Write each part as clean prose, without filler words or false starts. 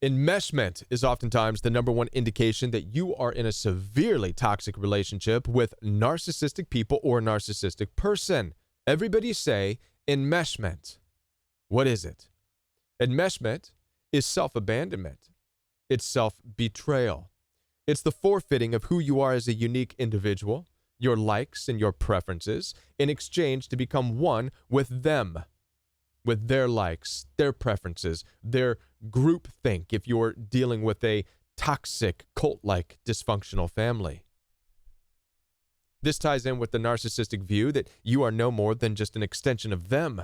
Enmeshment is oftentimes the number one indication that you are in a severely toxic relationship with narcissistic people or narcissistic person. Everybody say enmeshment. What is it? Enmeshment is self-abandonment. It's self-betrayal. It's the forfeiting of who you are as a unique individual, your likes and your preferences, in exchange to become one with them, with their likes, their preferences, their groupthink if you're dealing with a toxic, cult-like, dysfunctional family. This ties in with the narcissistic view that you are no more than just an extension of them.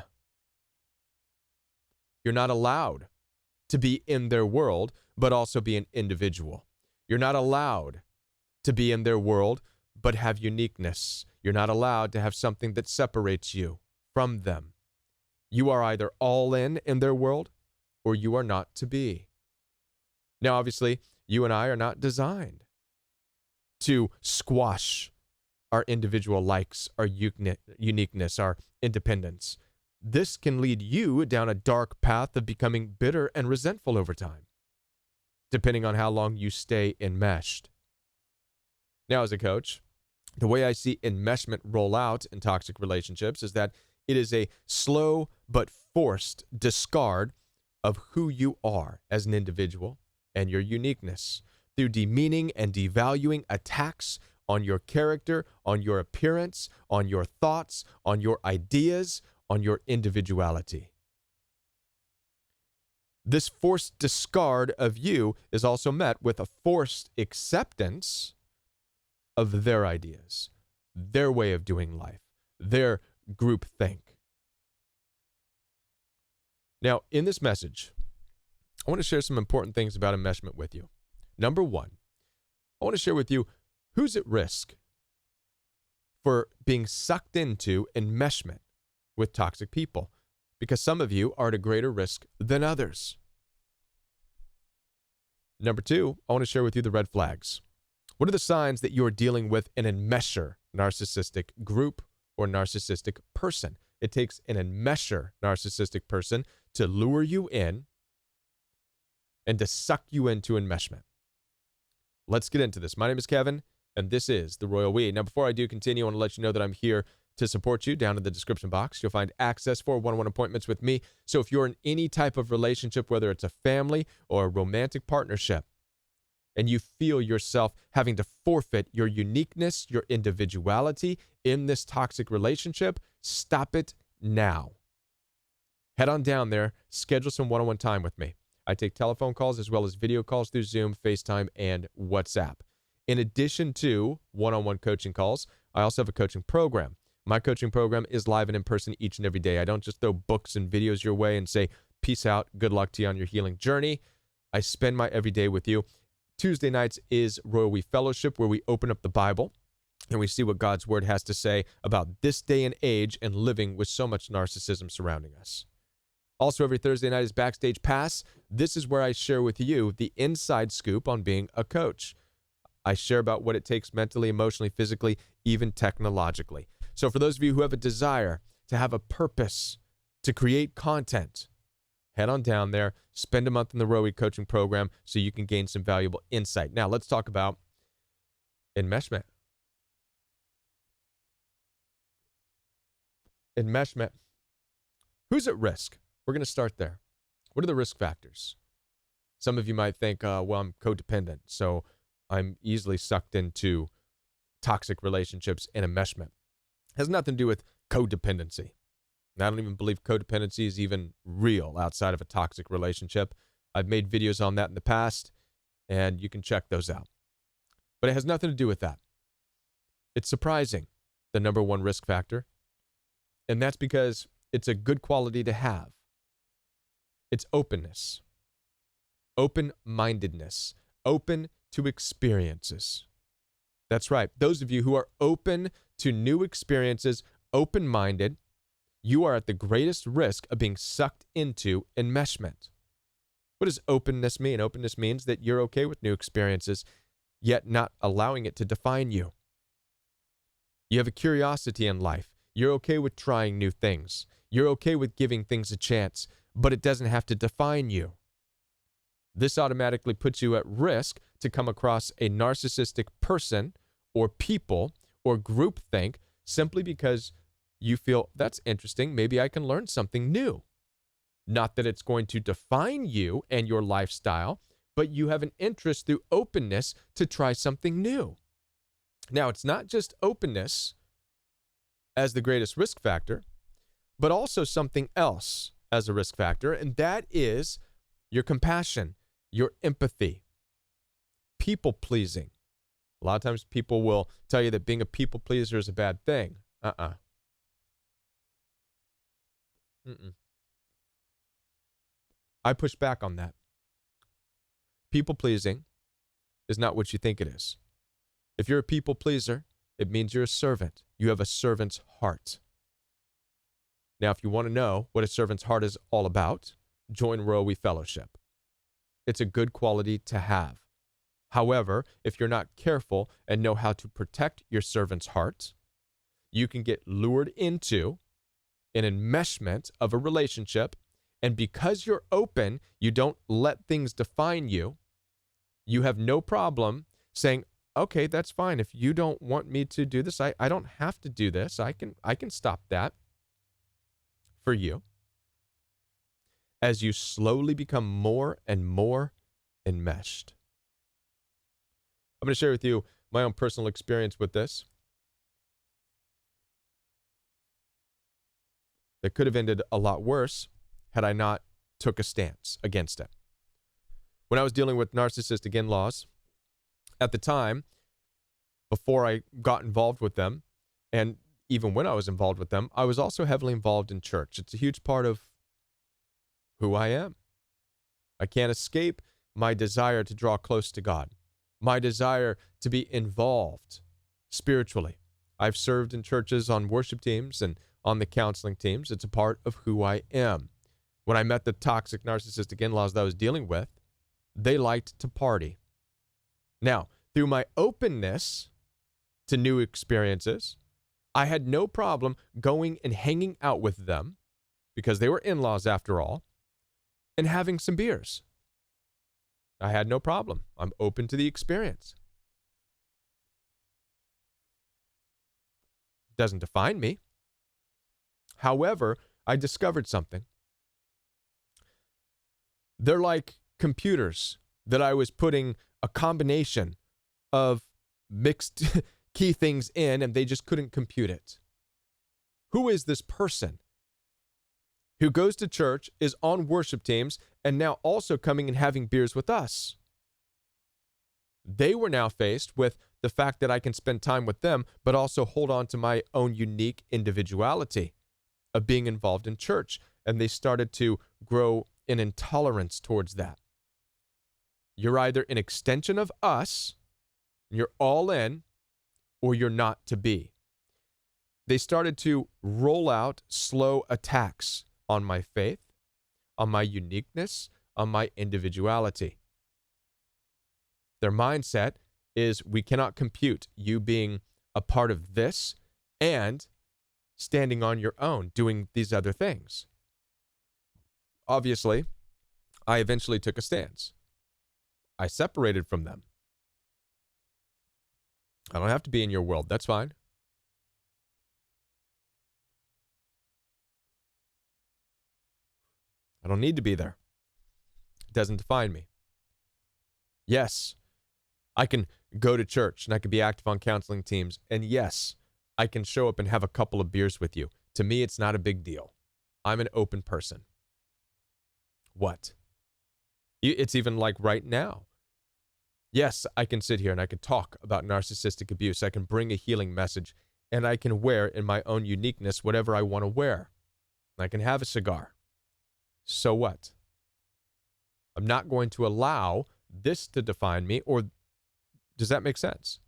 You're not allowed to be in their world, but also be an individual. You're not allowed to be in their world, but have uniqueness. You're not allowed to have something that separates you from them. You are either all in their world, or you are not to be. Now, obviously, you and I are not designed to squash our individual likes, our uniqueness, our independence. This can lead you down a dark path of becoming bitter and resentful over time, depending on how long you stay enmeshed. Now, as a coach, the way I see enmeshment roll out in toxic relationships is that it is a slow but forced discard of who you are as an individual and your uniqueness through demeaning and devaluing attacks on your character, on your appearance, on your thoughts, on your ideas, on your individuality. This forced discard of you is also met with a forced acceptance of their ideas, their way of doing life, their groupthink. Now, in this message, I want to share some important things about enmeshment with you. Number one, I want to share with you who's at risk for being sucked into enmeshment with toxic people, because some of you are at a greater risk than others. Number two, I want to share with you the red flags. What are the signs that you are dealing with an enmesher narcissistic group or narcissistic person? It takes an enmesher narcissistic person to lure you in and to suck you into enmeshment. Let's get into this. My name is Kevin, and this is The Royal We. Now, before I do continue, I want to let you know that I'm here to support you. Down in the description box, you'll find access for one-on-one appointments with me. So if you're in any type of relationship, whether it's a family or a romantic partnership, and you feel yourself having to forfeit your uniqueness, your individuality in this toxic relationship, stop it now. Head on down there, schedule some one-on-one time with me. I take telephone calls as well as video calls through Zoom, FaceTime, and WhatsApp. In addition to one-on-one coaching calls, I also have a coaching program. My coaching program is live and in person each and every day. I don't just throw books and videos your way and say, peace out, good luck to you on your healing journey. I spend my every day with you. Tuesday nights is Royal We Fellowship, where we open up the Bible and we see what God's Word has to say about this day and age and living with so much narcissism surrounding us. Also, every Thursday night is Backstage Pass. This is where I share with you the inside scoop on being a coach. I share about what it takes mentally, emotionally, physically, even technologically. So for those of you who have a desire to have a purpose, to create content, head on down there, spend a month in the Roe coaching program so you can gain some valuable insight. Now, let's talk about enmeshment. Enmeshment. Who's at risk? We're going to start there. What are the risk factors? Some of you might think, well, I'm codependent, so I'm easily sucked into toxic relationships and enmeshment. It has nothing to do with codependency. I don't even believe codependency is even real outside of a toxic relationship. I've made videos on that in the past, and you can check those out. But it has nothing to do with that. It's surprising, the number one risk factor, and that's because it's a good quality to have. It's openness, open-mindedness, open to experiences. That's right. Those of you who are open to new experiences, open-minded, you are at the greatest risk of being sucked into enmeshment. What does openness mean? Openness means that you're okay with new experiences, yet not allowing it to define you. You have a curiosity in life. You're okay with trying new things. You're okay with giving things a chance, but it doesn't have to define you. This automatically puts you at risk to come across a narcissistic person or people or groupthink simply because you feel, that's interesting, maybe I can learn something new. Not that it's going to define you and your lifestyle, but you have an interest through openness to try something new. Now, it's not just openness as the greatest risk factor, but also something else as a risk factor, and that is your compassion, your empathy, people-pleasing. A lot of times people will tell you that being a people pleaser is a bad thing. I push back on that. People pleasing is not what you think it is. If you're a people pleaser, it means you're a servant. You have a servant's heart. Now, if you want to know what a servant's heart is all about, join Roe We Fellowship. It's a good quality to have. However, if you're not careful and know how to protect your servant's heart, you can get lured into an enmeshment of a relationship, and because you're open, you don't let things define you, you have no problem saying, okay, that's fine. If you don't want me to do this, I don't have to do this. I can stop that for you. As you slowly become more and more enmeshed. I'm going to share with you my own personal experience with this. That could have ended a lot worse had I not took a stance against it. When I was dealing with narcissistic in-laws, at the time, before I got involved with them, and even when I was involved with them, I was also heavily involved in church. It's a huge part of who I am. I can't escape my desire to draw close to God, my desire to be involved spiritually. I've served in churches on worship teams and on the counseling teams. It's a part of who I am. When I met the toxic narcissistic in-laws that I was dealing with, they liked to party. Now, through my openness to new experiences, I had no problem going and hanging out with them, because they were in-laws after all, and having some beers. I had no problem. I'm open to the experience. It doesn't define me. However, I discovered something. They're like computers that I was putting a combination of mixed key things in, and they just couldn't compute it. Who is this person who goes to church, is on worship teams, and now also coming and having beers with us? They were now faced with the fact that I can spend time with them, but also hold on to my own unique individuality of being involved in church. And they started to grow an intolerance towards that. You're either an extension of us, you're all in, or you're not to be. They started to roll out slow attacks on my faith, on my uniqueness, on my individuality. Their mindset is, we cannot compute you being a part of this and standing on your own, doing these other things. Obviously, I eventually took a stance. I separated from them. I don't have to be in your world. That's fine. I don't need to be there. It doesn't define me. Yes, I can go to church and I can be active on counseling teams. And yes, I can show up and have a couple of beers with you. To me, it's not a big deal. I'm an open person. What? It's even like right now. Yes, I can sit here and I can talk about narcissistic abuse. I can bring a healing message, and I can wear in my own uniqueness whatever I want to wear. I can have a cigar. So what? I'm not going to allow this to define me, or does that make sense?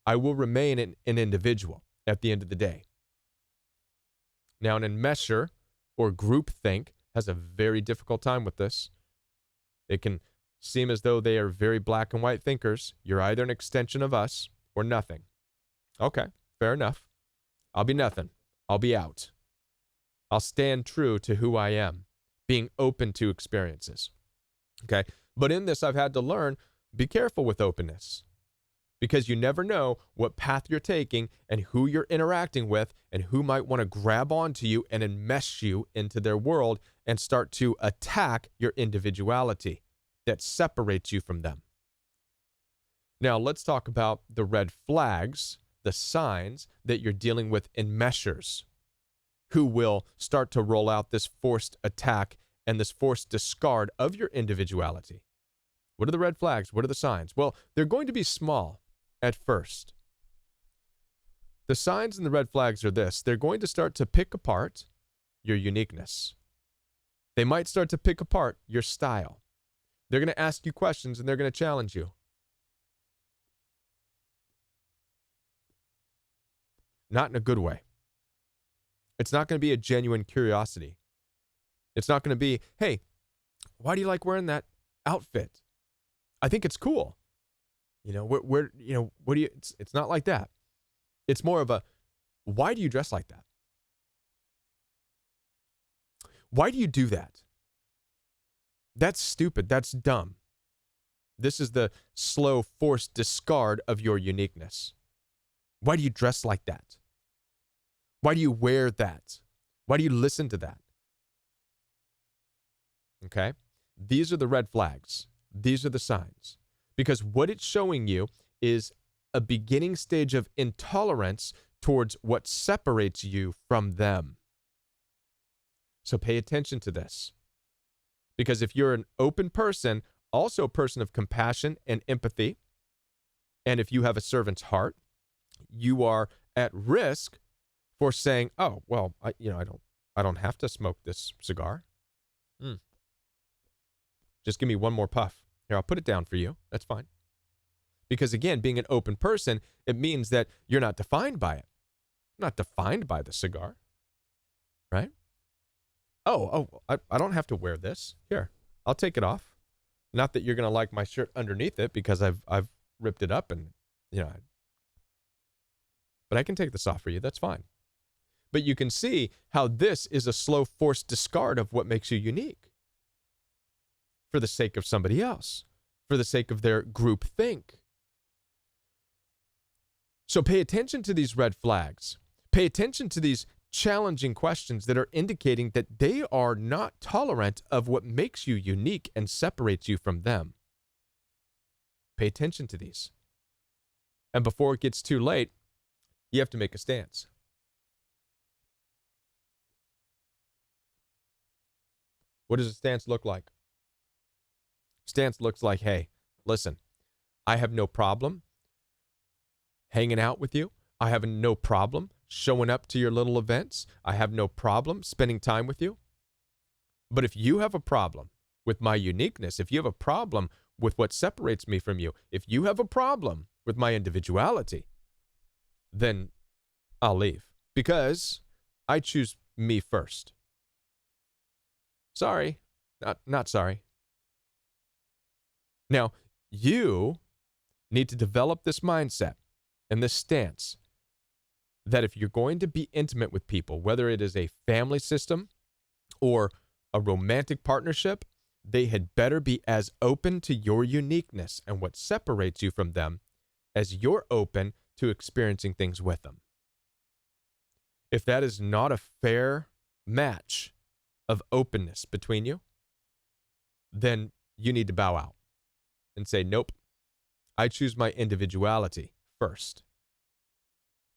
I will remain an individual at the end of the day. Now, an enmesher or groupthink has a very difficult time with this. It can seem as though they are very black and white thinkers. You're either an extension of us or nothing. Okay, fair enough. I'll be nothing. I'll be out. I'll stand true to who I am, being open to experiences. Okay, But in this, I've had to learn, be careful with openness, because you never know what path you're taking and who you're interacting with and who might want to grab onto you and enmesh you into their world and start to attack your individuality that separates you from them. Now, let's talk about the red flags, the signs that you're dealing with enmeshers who will start to roll out this forced attack and this forced discard of your individuality. What are the red flags? What are the signs? Well, they're going to be small at first. The signs and the red flags are this. They're going to start to pick apart your uniqueness. They might start to pick apart your style. They're going to ask you questions and they're going to challenge you. Not in a good way. It's not going to be a genuine curiosity. It's not going to be, hey, why do you like wearing that outfit? I think it's cool. What do you, it's not like that. It's more of a, why do you dress like that? Why do you do that? That's stupid. That's dumb. This is the slow, forced discard of your uniqueness. Why do you dress like that? Why do you wear that? Why do you listen to that? Okay? These are the red flags. These are the signs. Because what it's showing you is a beginning stage of intolerance towards what separates you from them. So pay attention to this. Because if you're an open person, also a person of compassion and empathy, and if you have a servant's heart, you are at risk for saying, "Oh, well, I don't have to smoke this cigar. Just give me one more puff. Here, I'll put it down for you. That's fine." Because again, being an open person, it means that you're not defined by it. Not defined by the cigar, right? I don't have to wear this. Here, I'll take it off. Not that you're going to like my shirt underneath it because I've ripped it up and, but I can take this off for you. That's fine. But you can see how this is a slow, forced discard of what makes you unique for the sake of somebody else, for the sake of their group think. So pay attention to these red flags. Pay attention to these challenging questions that are indicating that they are not tolerant of what makes you unique and separates you from them. Pay attention to these. And before it gets too late, you have to make a stance. What does a stance look like? Stance looks like, hey, listen, I have no problem hanging out with you. I have no problem showing up to your little events. I have no problem spending time with you. But if you have a problem with my uniqueness, if you have a problem with what separates me from you, if you have a problem with my individuality, then I'll leave because I choose me first. Sorry, not sorry. Now, you need to develop this mindset and this stance that if you're going to be intimate with people, whether it is a family system or a romantic partnership, they had better be as open to your uniqueness and what separates you from them as you're open to experiencing things with them. If that is not a fair match of openness between you, then you need to bow out and say, nope, I choose my individuality first.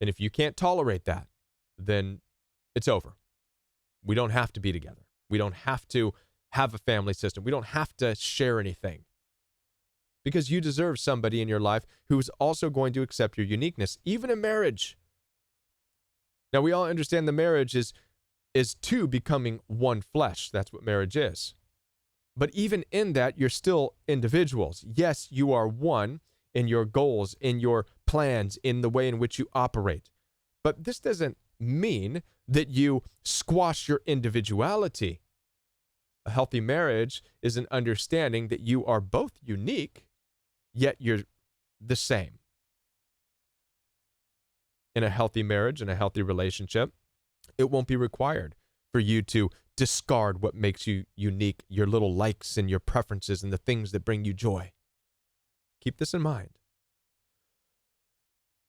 And if you can't tolerate that, then it's over. We don't have to be together. We don't have to have a family system. We don't have to share anything. Because you deserve somebody in your life who is also going to accept your uniqueness, even in marriage. Now, we all understand the marriage is two becoming one flesh. That's what marriage is. But even in that, you're still individuals. Yes, you are one in your goals, in your plans, in the way in which you operate. But this doesn't mean that you squash your individuality. A healthy marriage is an understanding that you are both unique, yet you're the same. In a healthy marriage and a healthy relationship, it won't be required for you to discard what makes you unique, your little likes and your preferences and the things that bring you joy. Keep this in mind.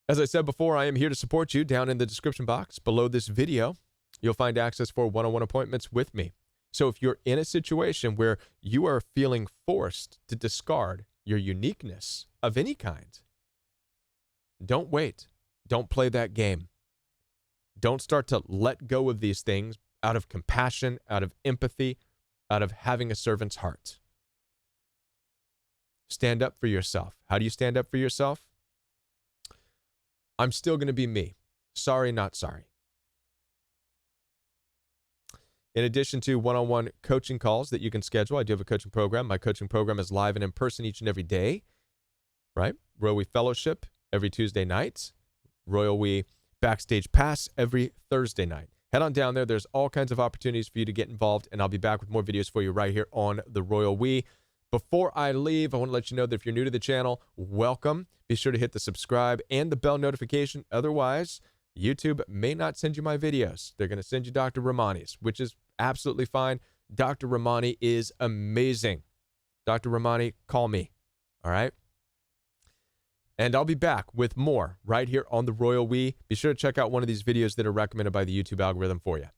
As I said before, I am here to support you. Down in the description box below this video, you'll find access for one-on-one appointments with me. So if you're in a situation where you are feeling forced to discard your uniqueness of any kind, don't wait. Don't play that game. Don't start to let go of these things out of compassion, out of empathy, out of having a servant's heart. Stand up for yourself. How do you stand up for yourself? I'm still going to be me. Sorry, not sorry. In addition to one-on-one coaching calls that you can schedule, I do have a coaching program. My coaching program is live and in person each and every day, right? Royal We Fellowship every Tuesday night. Royal We Backstage Pass every Thursday night. Head on down there. There's all kinds of opportunities for you to get involved, and I'll be back with more videos for you right here on the Royal We. Before I leave, I want to let you know that if you're new to the channel, welcome. Be sure to hit the subscribe and the bell notification. Otherwise, YouTube may not send you my videos. They're going to send you Dr. Ramani's, which is absolutely fine. Dr. Ramani is amazing. Dr. Ramani, call me. All right? And I'll be back with more right here on the Royal We. Be sure to check out one of these videos that are recommended by the YouTube algorithm for you.